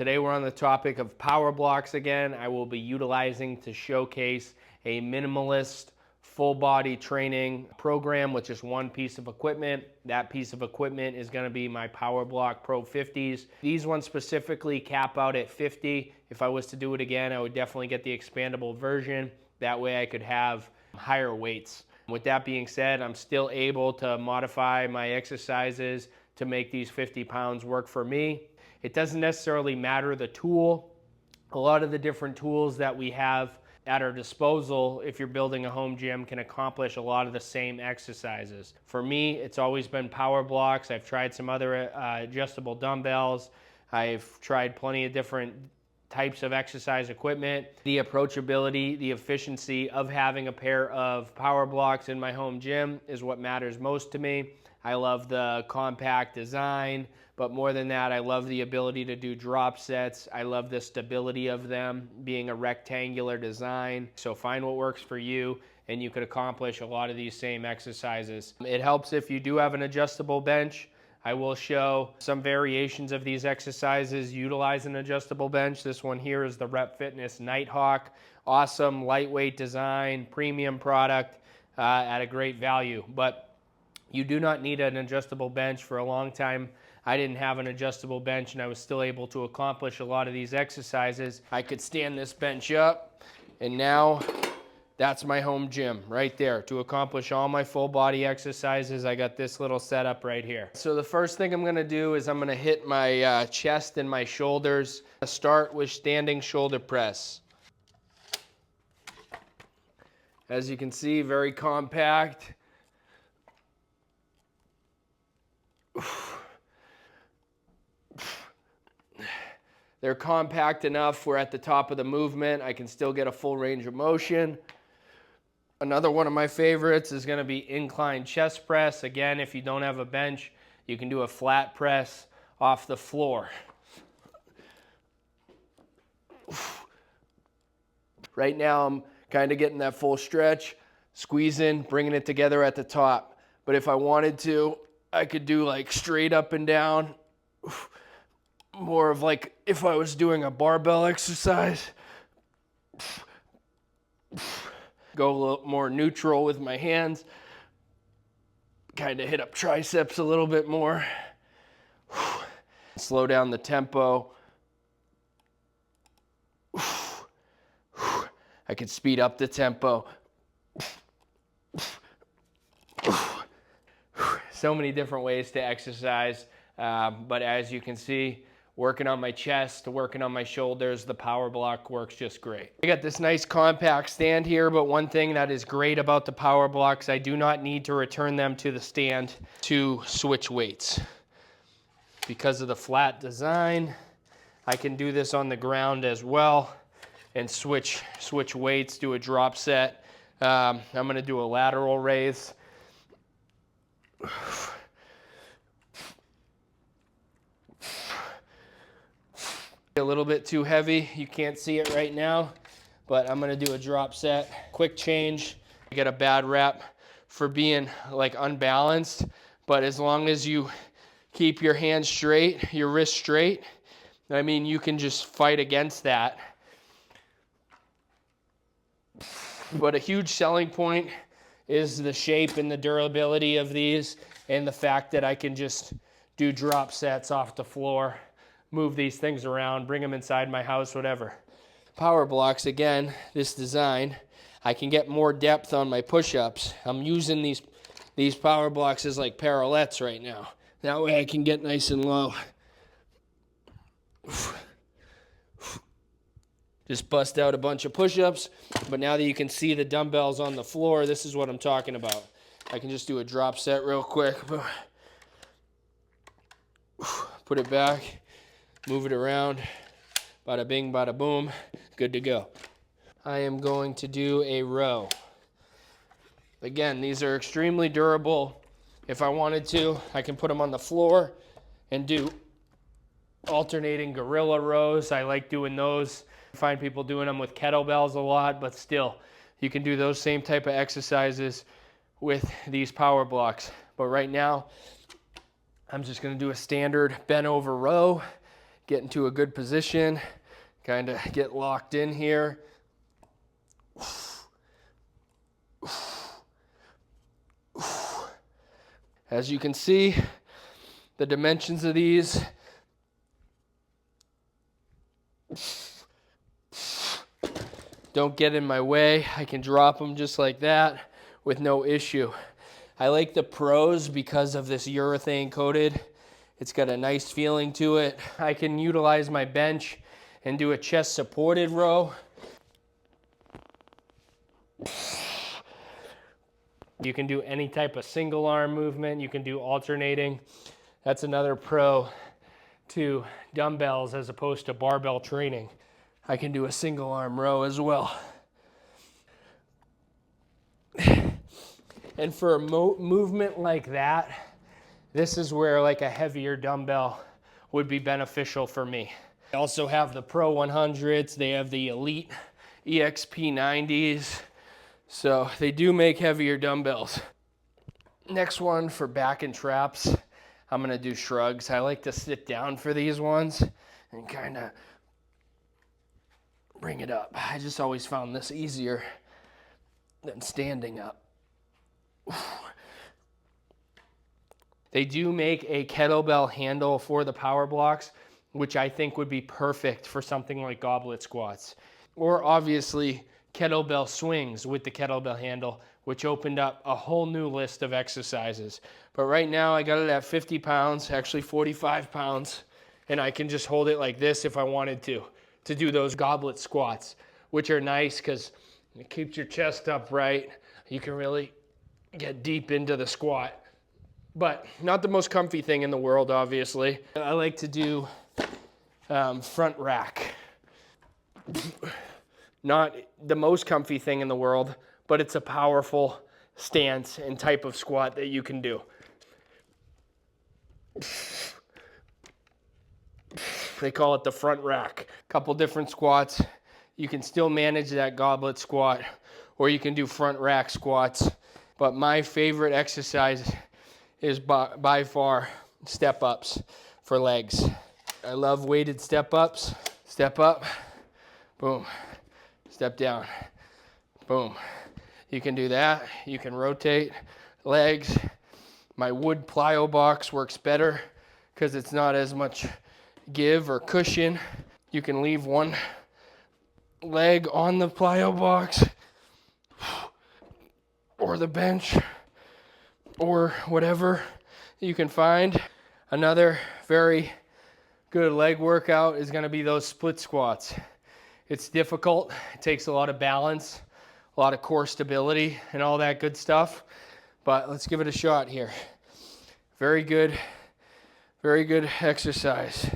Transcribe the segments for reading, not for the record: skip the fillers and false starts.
Today we're on the topic of PowerBlocks again. I will be utilizing to showcase a minimalist full body training program with just one piece of equipment. That piece of equipment is going to be my PowerBlock Pro 50s. These ones specifically cap out at 50. If I was to do it again, I would definitely get the expandable version. That way I could have higher weights. With that being said, I'm still able to modify my exercises to make these 50 pounds work for me. It doesn't necessarily matter the tool. A lot of the different tools that we have at our disposal, if you're building a home gym, can accomplish a lot of the same exercises. For me, it's always been PowerBlocks. I've tried some other adjustable dumbbells. I've tried plenty of different types of exercise equipment. The approachability, the efficiency of having a pair of PowerBlocks in my home gym is what matters most to me. I love the compact design, but more than that, I love the ability to do drop sets. I love the stability of them being a rectangular design. So find what works for you, and you could accomplish a lot of these same exercises. It helps if you do have an adjustable bench. I will show some variations of these exercises utilize an adjustable bench. This one here is the Rep Fitness Nighthawk. Awesome, lightweight design, premium product at a great value. But you do not need an adjustable bench. For a long time, I didn't have an adjustable bench and I was still able to accomplish a lot of these exercises. I could stand this bench up, and now that's my home gym right there. To accomplish all my full body exercises, I got this little setup right here. So the first thing I'm gonna do is I'm gonna hit my chest and my shoulders. I'll start with standing shoulder press. As you can see, very compact. They're compact enough where at the top of the movement, I can still get a full range of motion. Another one of my favorites is gonna be incline chest press. Again, if you don't have a bench, you can do a flat press off the floor. Right now, I'm kind of getting that full stretch, squeezing, bringing it together at the top. But if I wanted to, I could do like straight up and down, more of like if I was doing a barbell exercise. Go a little more neutral with my hands, kind of hit up triceps a little bit more. Slow down the tempo. I could speed up the tempo. So many different ways to exercise, but as you can see, working on my chest, working on my shoulders, the PowerBlock works just great. I got this nice compact stand here, but one thing that is great about the PowerBlocks, I do not need to return them to the stand to switch weights. Because of the flat design, I can do this on the ground as well and switch weights, do a drop set. I'm gonna do a lateral raise. A little bit too heavy, you can't see it right now, but I'm gonna do a drop set. Quick change. I get a bad rep for being like unbalanced, but as long as you keep your hands straight, your wrists straight, I mean, you can just fight against that. But a huge selling point is the shape and the durability of these, and the fact that I can just do drop sets off the floor, move these things around, bring them inside my house, whatever. PowerBlocks, again, this design, I can get more depth on my push-ups. I'm using these PowerBlocks as like parallettes right now. That way I can get nice and low. Just bust out a bunch of push-ups, but now that you can see the dumbbells on the floor, this is what I'm talking about. I can just do a drop set real quick. Put it back, move it around, bada bing, bada boom, good to go. I am going to do a row. Again, these are extremely durable. If I wanted to, I can put them on the floor and do alternating gorilla rows. I like doing those. I find people doing them with kettlebells a lot, but still, you can do those same type of exercises with these PowerBlocks. But right now, I'm just gonna do a standard bent over row, get into a good position, kind of get locked in here. As you can see, the dimensions of these, don't get in my way. I can drop them just like that with no issue. I like the Pros because of this urethane coated. It's got a nice feeling to it. I can utilize my bench and do a chest supported row. You can do any type of single arm movement. You can do alternating. That's another pro to dumbbells as opposed to barbell training. I can do a single arm row as well. And for a movement like that, this is where like a heavier dumbbell would be beneficial for me. I also have the Pro 100s. They have the Elite EXP 90s. So they do make heavier dumbbells. Next one for back and traps, I'm gonna do shrugs. I like to sit down for these ones and kind of bring it up. I just always found this easier than standing up. They do make a kettlebell handle for the PowerBlocks, which I think would be perfect for something like goblet squats. Or obviously kettlebell swings with the kettlebell handle, which opened up a whole new list of exercises. But right now I got it at 50 pounds, actually 45 pounds, and I can just hold it like this if I wanted to do those goblet squats, which are nice because it keeps your chest upright. You can really get deep into the squat. But not the most comfy thing in the world, obviously. I like to do front rack. Not the most comfy thing in the world, but it's a powerful stance and type of squat that you can do. They call it the front rack. Couple different squats. You can still manage that goblet squat, or you can do front rack squats. But my favorite exercise is by far step ups for legs. I love weighted step ups. Step up, boom. Step down, boom. You can do that. You can rotate legs. My wood plyo box works better because it's not as much give or cushion. You can leave one leg on the plyo box or the bench or whatever you can find. Another very good leg workout is going to be those split squats. It's difficult. It takes a lot of balance, a lot of core stability, and all that good stuff. But let's give it a shot here. Very good exercise.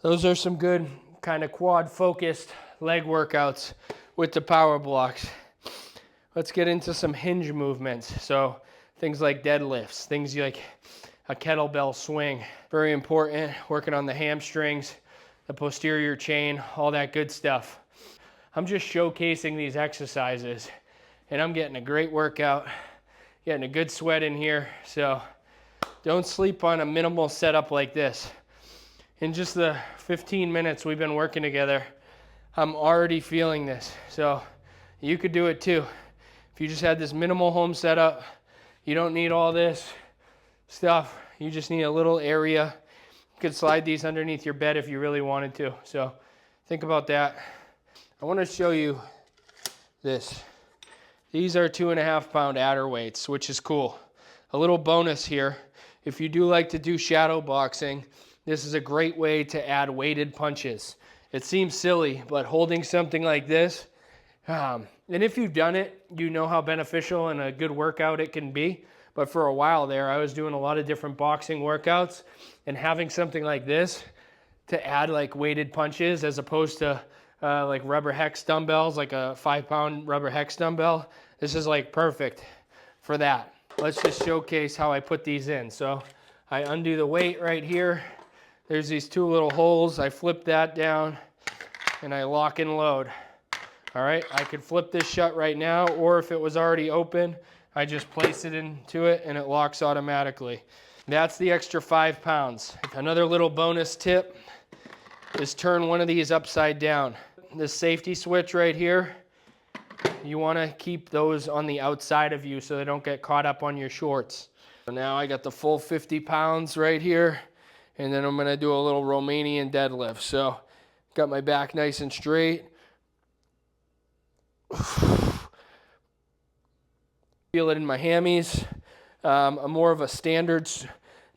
Those are some good kind of quad focused leg workouts with the PowerBlocks. Let's get into some hinge movements. So things like deadlifts, things like a kettlebell swing. Very important, working on the hamstrings, the posterior chain, all that good stuff. I'm just showcasing these exercises and I'm getting a great workout, getting a good sweat in here. So don't sleep on a minimal setup like this. In just the 15 minutes we've been working together, I'm already feeling this. So you could do it too. If you just had this minimal home setup, you don't need all this stuff. You just need a little area. You could slide these underneath your bed if you really wanted to. So think about that. I want to show you this. These are 2.5 pound adder weights, which is cool. A little bonus here. If you do like to do shadow boxing, this is a great way to add weighted punches. It seems silly, but holding something like this, and if you've done it, you know how beneficial and a good workout it can be. But for a while there, I was doing a lot of different boxing workouts, and having something like this to add like weighted punches as opposed to like rubber hex dumbbells, like a 5 pound rubber hex dumbbell. This is like perfect for that. Let's just showcase how I put these in. So I undo the weight right here. There's these 2 little holes. I flip that down and I lock and load. All right, I could flip this shut right now, or if it was already open, I just place it into it and it locks automatically. That's the extra 5 pounds. Another little bonus tip is turn one of these upside down. This safety switch right here, you want to keep those on the outside of you so they don't get caught up on your shorts. So now I got the full 50 pounds right here, and then I'm going to do a little Romanian deadlift. So got my back nice and straight. Feel it in my hammies. A more of a standard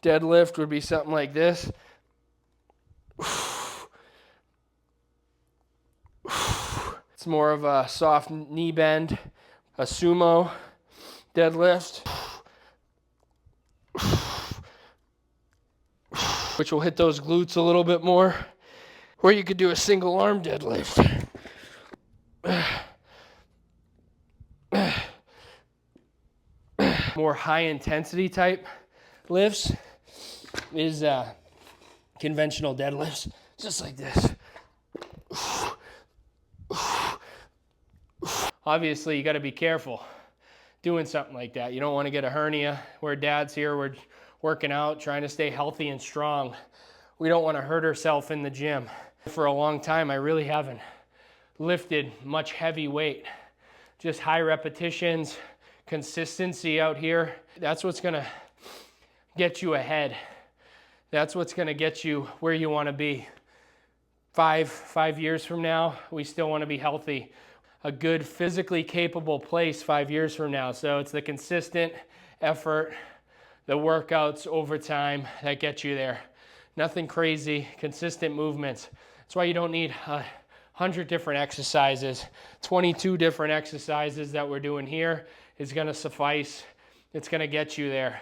deadlift would be something like this. It's more of a soft knee bend, a sumo deadlift, which will hit those glutes a little bit more. Or you could do a single arm deadlift. More high intensity type lifts is conventional deadlifts, just like this. Obviously, you got to be careful doing something like that. You don't want to get a hernia. Where Dad's here, we're working out, trying to stay healthy and strong. We don't want to hurt ourselves in the gym. For a long time, I really haven't lifted much heavy weight. Just high repetitions, consistency out here. That's what's going to get you ahead. That's what's going to get you where you want to be. Five years from now, we still want to be healthy. A good physically capable place 5 years from now. So it's the consistent effort, the workouts over time that get you there. Nothing crazy, consistent movements. That's why you don't need 100 different exercises. 22 different exercises that we're doing here is going to suffice. It's going to get you there.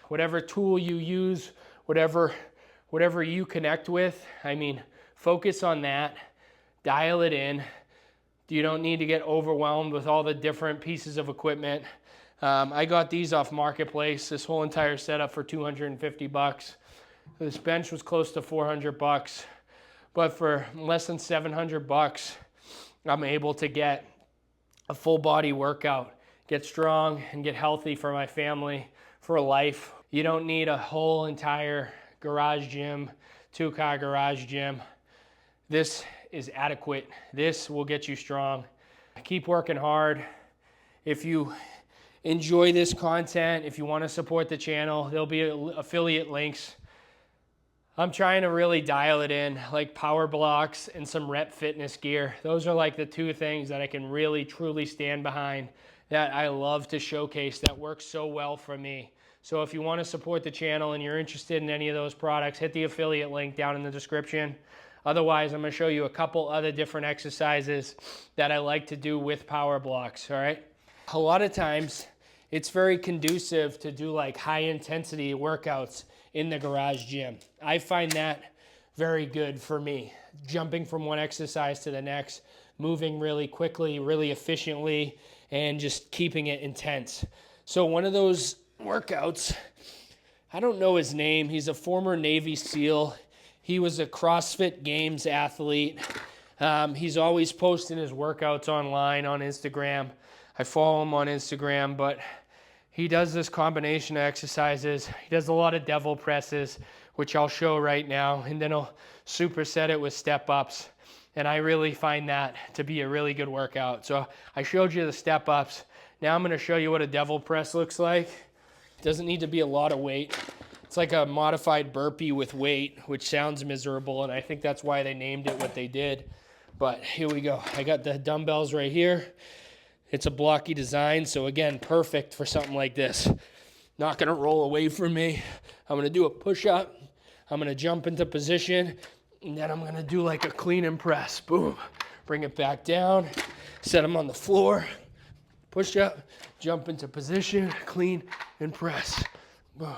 Whatever tool you use, whatever you connect with, I mean, focus on that, dial it in. You don't need to get overwhelmed with all the different pieces of equipment. I got these off Marketplace, this whole entire setup for $250. This bench was close to $400, but for less than $700, I'm able to get a full body workout, get strong and get healthy for my family, for life. You don't need a whole entire garage gym, 2-car garage gym. This is adequate. This will get you strong. Keep working hard. If you enjoy this content, if you want to support the channel, there'll be affiliate links. I'm trying to really dial it in, like PowerBlocks and some rep fitness gear. Those are like the two things that I can really truly stand behind, that I love to showcase, that works so well for me. So if you want to support the channel and you're interested in any of those products, hit the affiliate link down in the description. Otherwise, I'm going to show you a couple other different exercises that I like to do with PowerBlocks, all right? A lot of times, it's very conducive to do like high intensity workouts in the garage gym. I find that very good for me. Jumping from one exercise to the next, moving really quickly, really efficiently, and just keeping it intense. So one of those workouts, I don't know his name. He's a former Navy SEAL. He was a CrossFit Games athlete. He's always posting his workouts online on Instagram. I follow him on Instagram, but he does this combination of exercises. He does a lot of devil presses, which I'll show right now, and then he'll superset it with step ups. And I really find that to be a really good workout. So I showed you the step ups. Now I'm going to show you what a devil press looks like. It doesn't need to be a lot of weight. It's like a modified burpee with weight, which sounds miserable, and I think that's why they named it what they did. But here we go. I got the dumbbells right here. It's a blocky design, so again, perfect for something like this. Not going to roll away from me. I'm going to do a push-up. I'm going to jump into position, and then I'm going to do like a clean and press. Boom. Bring it back down. Set them on the floor. Push up, jump into position, clean and press. Boom.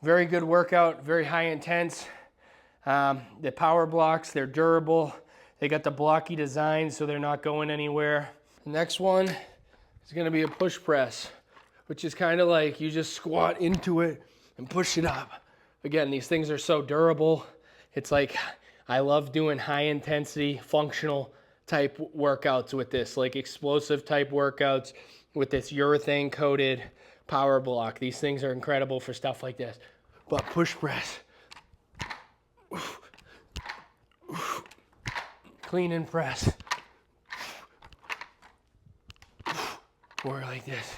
Very good workout, very high intense. The PowerBlocks, they're durable. They got the blocky design, so they're not going anywhere. The next one is going to be a push press, which is kind of like you just squat into it and push it up. Again, these things are so durable. It's like I love doing high intensity, functional type workouts with this, like explosive type workouts with this urethane coated power block. These things are incredible for stuff like this. But push press, clean and press, or like this.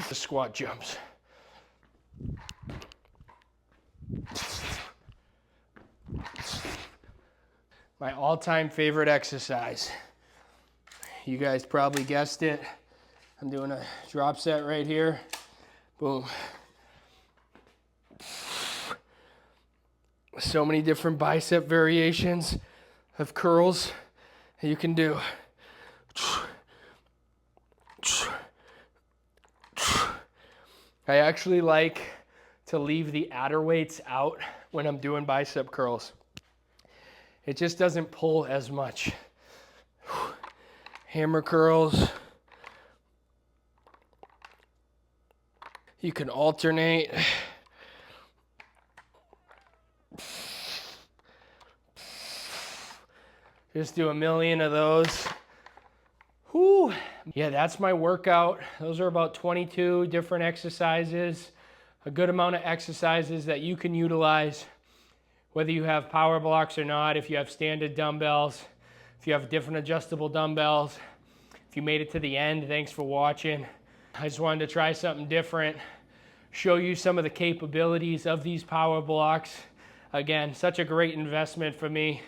The squat jumps. My all-time favorite exercise. You guys probably guessed it. I'm doing a drop set right here. Boom. So many different bicep variations of curls that you can do. I actually like to leave the adder weights out when I'm doing bicep curls. It just doesn't pull as much. Hammer curls. You can alternate. Just do a million of those. Whew. Yeah, that's my workout. Those are about 22 different exercises. A good amount of exercises that you can utilize, whether you have PowerBlocks or not, if you have standard dumbbells, if you have different adjustable dumbbells. If you made it to the end, thanks for watching. I just wanted to try something different, show you some of the capabilities of these PowerBlocks. Again, such a great investment for me.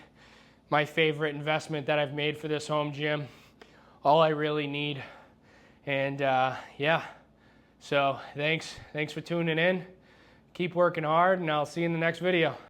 My favorite investment that I've made for this home gym. All I really need. And yeah, so thanks for tuning in. Keep working hard, and I'll see you in the next video.